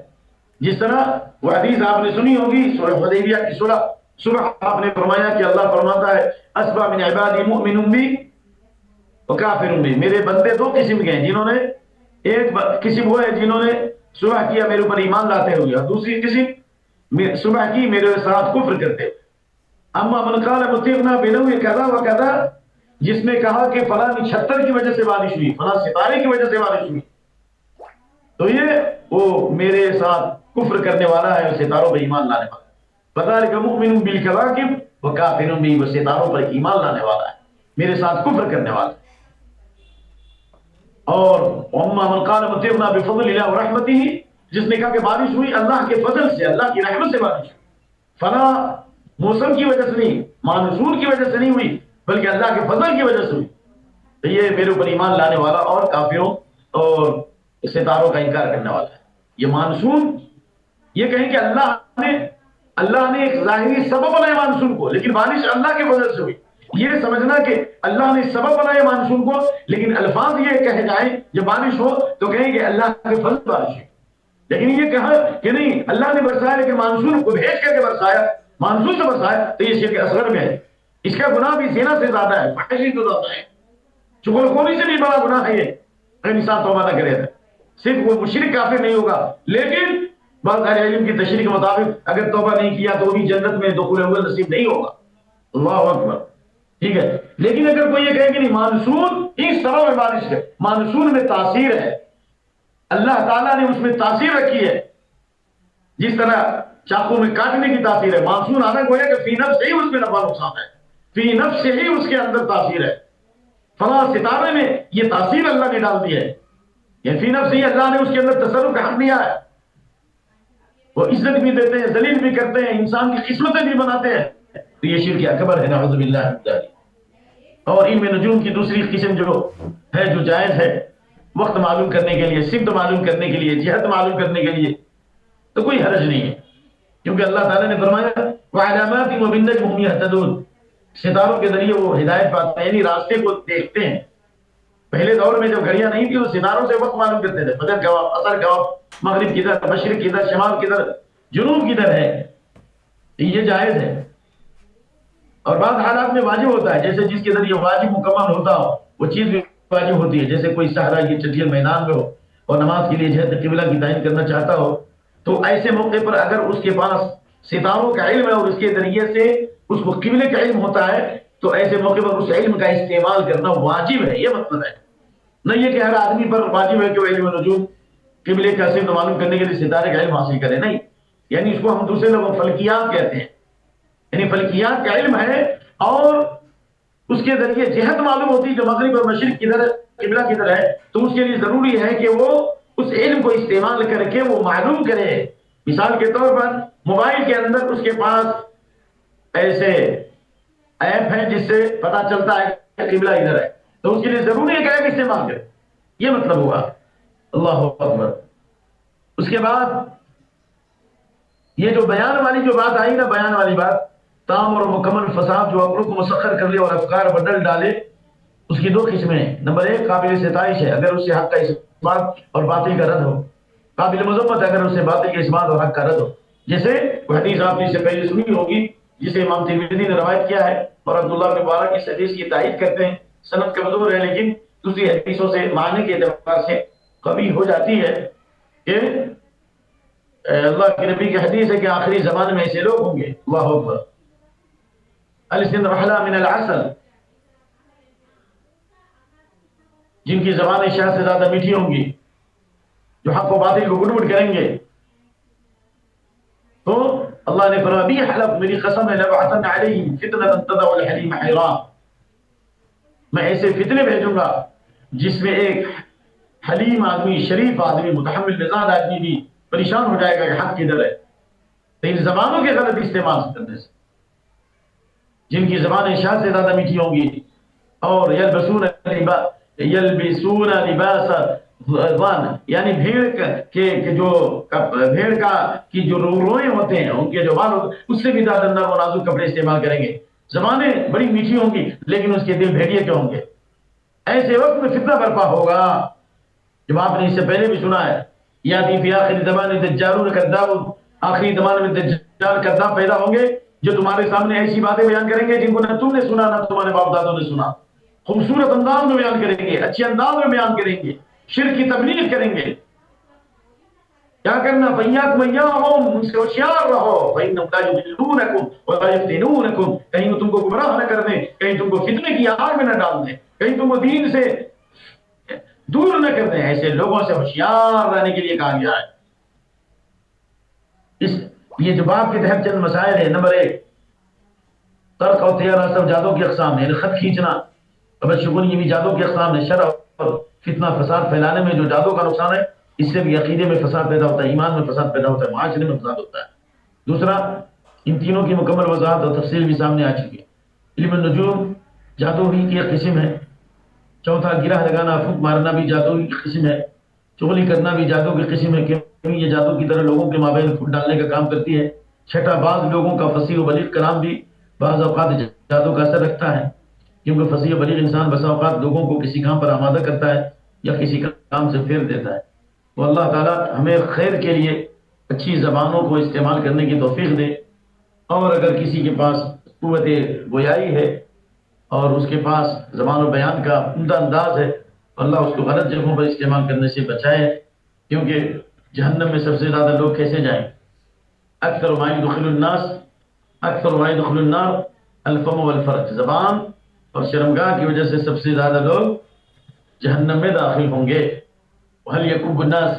جس طرح وہ حدیث آپ نے سنی ہوگی سورہ حدیبیہ کی صبح آپ نے فرمایا کہ اللہ فرماتا ہے اصبح من عبادی مؤمن بی وکافر بی. میرے بندے دو قسم کے ہیں، جنہوں نے ایک قسم وہ ہے جنہوں نے صبح کیا میرے اوپر ایمان لاتے ہوئے، اور دوسری قسم صبح کی میرے ساتھ کفر کرتے. اما من قال مطیعنا بنوء کذا و کذا، جس نے کہا کہ فلاں نچھتر کی وجہ سے بارش ہوئی، فلاں ستارے کی وجہ سے بارش ہوئی، تو یہ وہ میرے ساتھ کفر کرنے والا ہے، ستاروں پر ایمان لانے والا ہے. فذلک مؤمن بالکواکب وکافر بی، وہ ستاروں پر ایمان لانے والا ہے، میرے ساتھ کفر کرنے والا ہے. اور اما من قال مطیعنا بفضل اللہ ورحمتہ، جس نے کہا کہ بارش ہوئی اللہ کے فضل سے، اللہ کی رحمت سے بارش ہوئی، فلاں موسم کی وجہ سے نہیں، مانسون کی وجہ سے نہیں ہوئی، بلکہ اللہ کے فضل کی وجہ سے ہوئی، تو یہ میرے اوپر ایمان لانے والا اور کافروں اور ستاروں کا انکار کرنے والا ہے. یہ مانسون، یہ کہیں کہ اللہ نے ایک ظاہری سبب بنایا مانسون کو، لیکن بارش اللہ کے فضل سے ہوئی. یہ سمجھنا کہ اللہ نے سبب بنایا مانسون کو، لیکن الفاظ یہ کہے جائیں جب بارش ہو تو کہیں کہ اللہ کے فضل بارش ہے. لیکن یہ کہا کہ نہیں اللہ نے برسایا لیکن مانسون کو بھیج کر کے برسایا، مانسون سے برسایا، تو یہ شرک اصغر میں ہے. اس کا گناہ بھی زنا سے زیادہ ہے، فحشی سے زیادہ ہے، چغل خوری سے بھی بڑا گناہ ہے یہ، اگر انسان توبہ نہ کرے تو. صرف وہ مشرک کافر نہیں ہوگا، لیکن بعض اہل علم کی تشریح کے مطابق اگر توبہ نہیں کیا تو بھی جنت میں دخول اول نصیب نہیں ہوگا. اللہ اکبر. ٹھیک ہے. لیکن اگر کوئی یہ کہے کہ نہیں مانسون اس سبب ہے بارش ہے، مانسون میں تاثیر ہے، اللہ تعالیٰ نے اس میں تاثیر رکھی ہے، جس طرح چاقو میں کاٹنے کی تاثیر ہے، مانسون آنا گویا کہ فی نفس سے ہی اس میں نفع نقصان ہے، فی نفس سے ہی اس کے اندر تاثیر ہے. فلاں ستارے میں یہ تاثیر اللہ نے ڈال دی ہے، یہ فی نفس ہی اللہ نے اس کے اندر تصرف کا حق دیا ہے. وہ عزت بھی دیتے ہیں، ذلیل بھی کرتے ہیں، انسان کی قسمتیں بھی بناتے ہیں. تو یہ شرک اکبر ہے، نعوذ باللہ من ذلک. اور علم نجوم کی دوسری قسم جو ہے، جو جائز ہے وقت معلوم کرنے کے لیے، سمت معلوم کرنے کے لیے، جہت معلوم کرنے کے لیے، تو کوئی حرج نہیں ہے، کیونکہ اللہ تعالیٰ نے فرمایا وَعَلَامَاتٍ وَبِالنَّجْمِ هُمْ يَهْتَدُونَ، ستاروں کے ذریعے وہ ہدایت پاتے ہیں، یعنی راستے کو دیکھتے ہیں. پہلے دور میں جب گھڑیاں نہیں تھی وہ ستاروں سے وقت معلوم کرتے تھے، فجر کا وقت، عصر کا وقت، مغرب کدھر، مشرق کدھر، شمال کدھر، جنوب کدھر ہے. یہ جائز ہے. اور بعض حالات میں واجب ہوتا ہے، جیسے جس کے ذریعے واجب مکمل ہوتا ہو وہ چیز بھی واجب ہوتی ہے. جیسے کوئی صحرا کی چٹیل میدان میں ہو اور نماز کے لیے جہت قبلہ کی تعین کرنا چاہتا ہو، تو ایسے موقع پر اگر اس کے پاس ستاروں کا علم ہے اور اس کے ذریعے سے اس کو قبلے کا علم ہوتا ہے، تو ایسے موقع پر اس علم کا استعمال کرنا واجب ہے. یہ مطلب ہے، نہ یہ کہ ہر آدمی پر واجب ہے کہ وہ علم نجوم قبلے کا صرف معلوم کرنے کے لیے ستارے کا علم حاصل کرے. نہیں، یعنی اس کو ہم دوسرے لوگ فلکیات کہتے ہیں، یعنی فلکیات کا علم ہے اور اس کے ذریعے جہت معلوم ہوتی ہے جو مغرب اور مشرق کدھر، قبلہ کدھر ہے، تو اس کے لیے ضروری ہے کہ وہ اس علم کو استعمال کر کے وہ معلوم کرے. مثال کے طور پر موبائل کے اندر اس کے پاس ایسے ایپ ہیں جس سے پتا چلتا ہے کہ قبلہ ادھر ہے، تو اس کے لیے ضروری ہے کہ ایپ استعمال کرے. یہ مطلب ہوا. اللہ اکبر. اس کے بعد یہ جو بیان والی جو بات آئی نا، بیان والی بات، تام اور مکمل فساد جو عقلوں کو مسخر کر لے اور افکار بدل ڈالے، اس کی دو قسمیں ہیں. نمبر ایک قابل ستائش ہے اگر اس سے حق کا اثبات اور باطل کا رد ہو، قابل مذمت اگر اس سے باطل کے اثبات اور حق کا رد ہو. جیسے وہ حدیث آپ نے اس سے پہلے سنی ہوگی جسے امام ترمذی نے روایت کیا ہے اور عبداللہ بن مبارک اس حدیث کی تائید کرتے ہیں. سند کمزور ہے لیکن دوسری حدیثوں سے معنی کے اعتبار سے قوی ہو جاتی ہے کہ اللہ کے نبی کی حدیث ہے کہ آخری زمانے میں ایسے لوگ ہوں گے، اللہ اکبر، السن رحلہ من العسل، جن کی زبانیں شہد سے زیادہ میٹھی ہوں گی، جو حق و باطل کو گڑ گڑ کریں گے تو اللہ نے فرمایا بھی حلف میری قسم ہے لبعثن علیہم فتنۃ تدع الحلیم حیران، میں ایسے فتنے بھیجوں گا جس میں ایک حلیم آدمی، شریف آدمی، متحمل مزاج آدمی بھی پریشان ہو جائے گا کہ حق کدھر ہے. تو ان زبانوں کے غلط استعمال کرنے سے، جن کی زبانیں شاہ سے زیادہ میٹھی ہوں گی، اور یلبسون لباس ظان، یعنی بھیڑ کا کی جو روئیں ہوتے ہیں، ان کے جو بال ہوتے ہیں، اس سے بھی زیادہ نرم و نازک کپڑے استعمال کریں گے. زبانیں بڑی میٹھی ہوں گی لیکن اس کے دل بھیڑیے کے ہوں گے. ایسے وقت میں فتنہ برپا ہوگا، جب آپ نے اس سے پہلے بھی سنا ہے، یاتی فی آخر زمان دجالون کذاب، آخری زمانے میں دجال کذاب پیدا ہوں گے جو تمہارے سامنے ایسی باتیں بیان کریں گے جن کو نہ تم نے سنا نہ تمہارے باپ دادوں نے سنا. خوبصورت انداز میں بیان کریں گے، اچھے انداز میں بیان کریں گے، شرک کی تبلیغ کریں گے. کیا کرنا؟ فَإِيَّاكُمْ وَإِيَّاهُمْ، ان سے ہوشیار رہو. فَإِنَّهُمْ لَا يُضِلُّونَكُمْ وَلَا يَفْتِنُونَكُمْ، کہیں وہ تم کو گمراہ نہ کر دیں، کہیں تم کو فتنے کی آگ میں نہ ڈال دیں، کہیں تم کو دین سے دور نہ کر دیں. ایسے لوگوں سے ہوشیار رہنے کے لیے کہا گیا ہے. یہ جو باب کے تحت چند مسائل ہے. نمبر 1، ترک اور تیار سب جادو کی اقسام ہے، یعنی خط کھینچنا، اب شگون یہ بھی جادو کی اقسام ہے. شر اور فتنہ فساد پھیلانے میں جو جادو کا نقصان ہے، اس سے بھی عقیدے میں فساد پیدا ہوتا ہے، ایمان میں فساد پیدا ہوتا ہے، معاشرے میں فساد ہوتا ہے. دوسرا، ان تینوں کی مکمل وضاحت اور تفصیل بھی سامنے آ چکی ہے. علم النجوم جادو ہی کی ایک قسم ہے. چوتھا، گرہ لگانا، پھونک مارنا بھی جادو کی قسم ہے. چغلی کرنا بھی جادو کی قسم ہے، کہ یہ جادو کی طرح لوگوں کے مابین پھوٹ ڈالنے کا کام کرتی ہے. چھٹا، بعض لوگوں کا فصیح و بلیغ کلام بھی بعض اوقات جادو کا اثر رکھتا ہے، کیونکہ فصیح و بلیغ انسان بسا اوقات لوگوں کو کسی کام پر آمادہ کرتا ہے یا کسی کام سے پھیر دیتا ہے. تو اللہ تعالیٰ ہمیں خیر کے لیے اچھی زبانوں کو استعمال کرنے کی توفیق دے. اور اگر کسی کے پاس قوت گویائی ہے اور اس کے پاس زبان و بیان کا عمدہ انداز ہے، اللہ اس کو غلط جگہوں پر استعمال کرنے سے بچائے، کیونکہ جہنم میں سب سے زیادہ لوگ کیسے جائیں؟ اکثر ما يدخل النار الفم والفرج، زبان اور شرمگاہ کی وجہ سے سب سے زیادہ لوگ جہنم میں داخل ہوں گے. وهل يكب الناس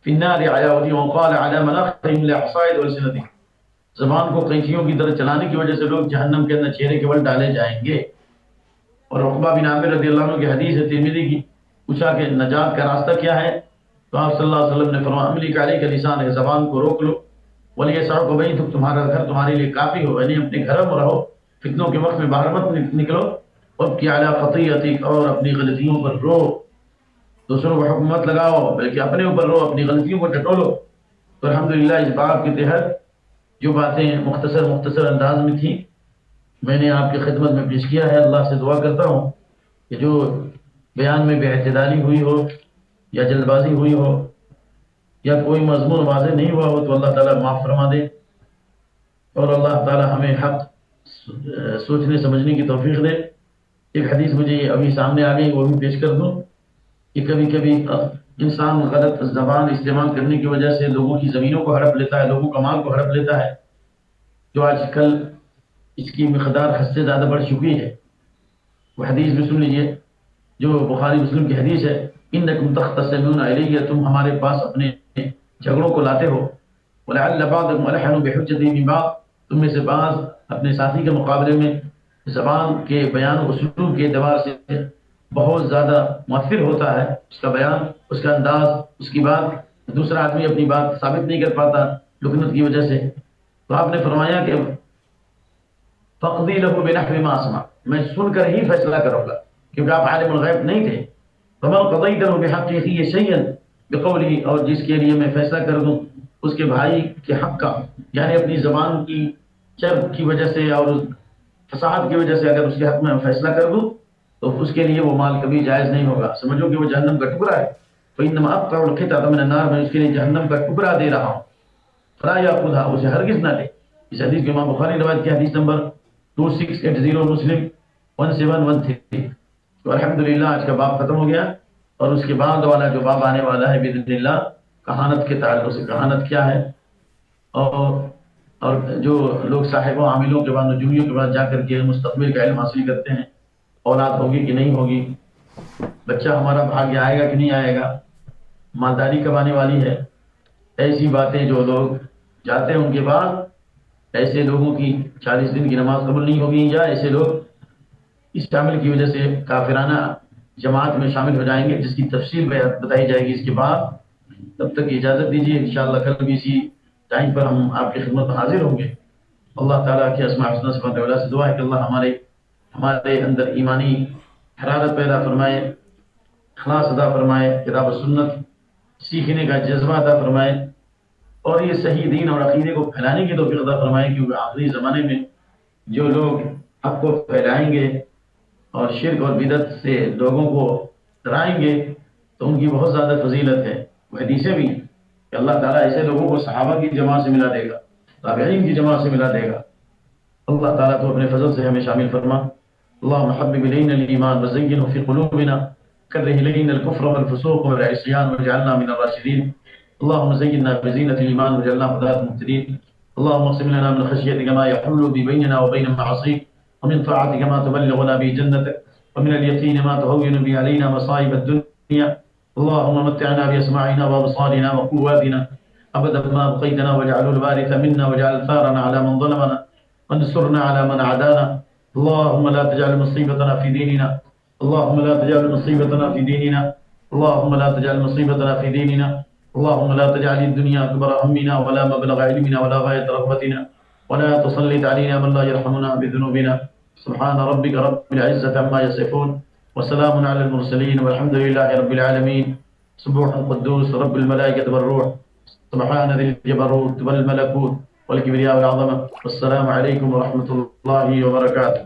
في النار على أيديهم وقال على مناخرهم لحصائد ألسنتهم، زبان کو قینچیوں کی طرح چلانے کی وجہ سے لوگ جہنم کے اندر چہرے کے بل ڈالے جائیں گے. اور عقبہ بن عامر رضی اللہ عنہ کی حدیث ہے ترمذی کی، پوچھا کہ نجات کا راستہ کیا ہے؟ تو آپ صلی اللہ علیہ وسلم نے فرمایا املیک علیک لسان ہے، زبان کو روک لو، ولیسعک بیتک، تمہارا گھر تمہارے لیے کافی ہو، یعنی اپنے گھر میں رہو، فتنوں کے وقت میں باہر مت نکلو. وابکی علی خطیئتک، اور اپنی غلطیوں پر رو، دوسروں کو حکم مت لگاؤ بلکہ اپنے اوپر رو، اپنی غلطیوں کو ٹٹولو. تو الحمدللہ اس باب کے تحت جو باتیں مختصر انداز میں تھیں میں نے آپ کی خدمت میں پیش کیا ہے. اللہ سے دعا کرتا ہوں کہ جو بیان میں بے اعتدالی ہوئی ہو یا جلد بازی ہوئی ہو یا کوئی مضمون واضح نہیں ہوا ہو تو اللہ تعالیٰ معاف فرما دے، اور اللہ تعالیٰ ہمیں حق سوچنے سمجھنے کی توفیق دے. ایک حدیث مجھے ابھی سامنے آ گئی، وہ بھی پیش کر دوں کہ کبھی کبھی انسان غلط زبان استعمال کرنے کی وجہ سے لوگوں کی زمینوں کو ہڑپ لیتا ہے، لوگوں کا مال کو ہڑپ لیتا ہے، جو آج کل اس کی مقدار حد سے زیادہ بڑھ چکی ہے. وہ حدیث بھی سن لیجئے جو بخاری مسلم کی حدیث ہے، انکم تختصمون الیہ، تم ہمارے پاس اپنے جھگڑوں کو لاتے ہو، ولعل بعضکم الحن بحجتی من بعض، تم میں سے بعض اپنے ساتھی کے مقابلے میں زبان کے بیان و اسلوب کے اعتبار سے بہت زیادہ مؤثر ہوتا ہے، اس کا بیان، اس کا انداز، اس کی بات، دوسرا آدمی اپنی بات ثابت نہیں کر پاتا لکنت کی وجہ سے. تو آپ نے فرمایا کہ فقضی لہ بنحو ما اسمع، میں سن کر ہی فیصلہ کروں گا، کیونکہ آپ عالم الغیب نہیں تھے. فمن قضیت له بحق اخیہ شیئا بقولی، اور جس کے لیے میں فیصلہ کر دوں اس کے بھائی کے حق کا، یعنی اپنی زبان کی چرب کی وجہ سے اور فصاحت کی وجہ سے اگر اس کے حق میں فیصلہ کر دوں تو اس کے لیے وہ مال کبھی جائز نہیں ہوگا، سمجھو کہ وہ جہنم کا ٹکڑا ہے. فإنما أقطع القطعة من النار، میں اس کے لیے جہنم کا ٹکڑا دے رہا ہوں. فلا يأخذها، اسے ہرگز نہ لے. اس حدیث کو امام بخاری روایت کی، حدیث نمبر 2680، مسلم 1713. تو الحمدللہ آج کا باب ختم ہو گیا، اور اس کے بعد والا جو باب آنے والا ہے باذن اللہ، کہانت کے تعلق سے، کہانت کیا ہے، اور جو لوگ صاحبوں عاملوں کے بعد نجومیوں کے بعد جا کر کے مستقبل کا علم حاصل کرتے ہیں، اولاد ہوگی کہ نہیں ہوگی، بچہ ہمارا بھاگیہ آئے گا کہ نہیں آئے گا، مالداری کب آنے والی ہے، ایسی باتیں جو لوگ جاتے ہیں ان کے بعد ایسے لوگوں کی 40 دن کی نماز قبول نہیں ہوگی، یا ایسے لوگ اس عمل کی وجہ سے کافرانہ جماعت میں شامل ہو جائیں گے، جس کی تفصیل بتائی جائے گی اس کے بعد۔ تب تک اجازت دیجیے، انشاءاللہ کل بھی اسی ٹائم پر ہم آپ کی خدمت میں حاضر ہوں گے۔ اللہ تعالیٰ کے اسماء الحسنی صفات العلیٰ سے دعا ہے کہ اللہ ہمارے اندر ایمانی حرارت پیدا فرمائے، اخلاص عطا فرمائے، کتاب و سنت سیکھنے کا جذبہ عطا فرمائے، اور یہ صحیح دین اور عقیدے کو پھیلانے کی توفیق عطا فرمائے، کیونکہ آخری زمانے میں جو لوگ حق کو پھیلائیں گے اور شرک اور بدعت سے لوگوں کو ڈرائیں گے تو ان کی بہت زیادہ فضیلت ہے۔ وہ حدیثیں بھی ہیں کہ اللہ تعالیٰ ایسے لوگوں کو صحابہ کی جماعت سے ملا دے گا، تابعین کی جماعت سے ملا دے گا۔ اللہ تعالیٰ تو اپنے فضل سے ہمیں شامل فرما۔ اللهم حبب إلينا الإيمان وزينه في قلوبنا كره إلينا الكفر والفسوق والعصيان واجعلنا من الراشدين. اللهم زينا بزينة الإيمان واجعلنا هداة مهتدين. اللهم اقسم لنا من خشيتك ما يحول بيننا وبين معاصيك، ومن طاعتك ما تبلغنا به جنتك، ومن اليقين ما تهون به علينا مصائب الدنيا. اللهم متعنا بأسماعنا وأبصارنا وقواتنا أبدا ما بقيتنا، واجعله الوارث منا، واجعل ثارنا على من ظلمنا، وانصرنا على من عادانا. اللهم لا تجعل مصيبتنا في ديننا، اللهم لا تجعل مصيبتنا في ديننا، اللهم لا تجعل مصيبتنا في ديننا. اللهم لا تجعل الدنيا أكبر همنا ولا مبلغ علمنا ولا غاية رغبتنا، ولا تسلط علينا من لا يرحمنا بذنوبنا. سبحان ربك رب العزة عما يصفون، وسلام على المرسلين، والحمد لله رب العالمين. سبوح القدوس رب الملائكة والروح، سبحان ذي الجبروت والملكوت والكبرياء والعظمة. والسلام عليكم ورحمة الله وبركاته.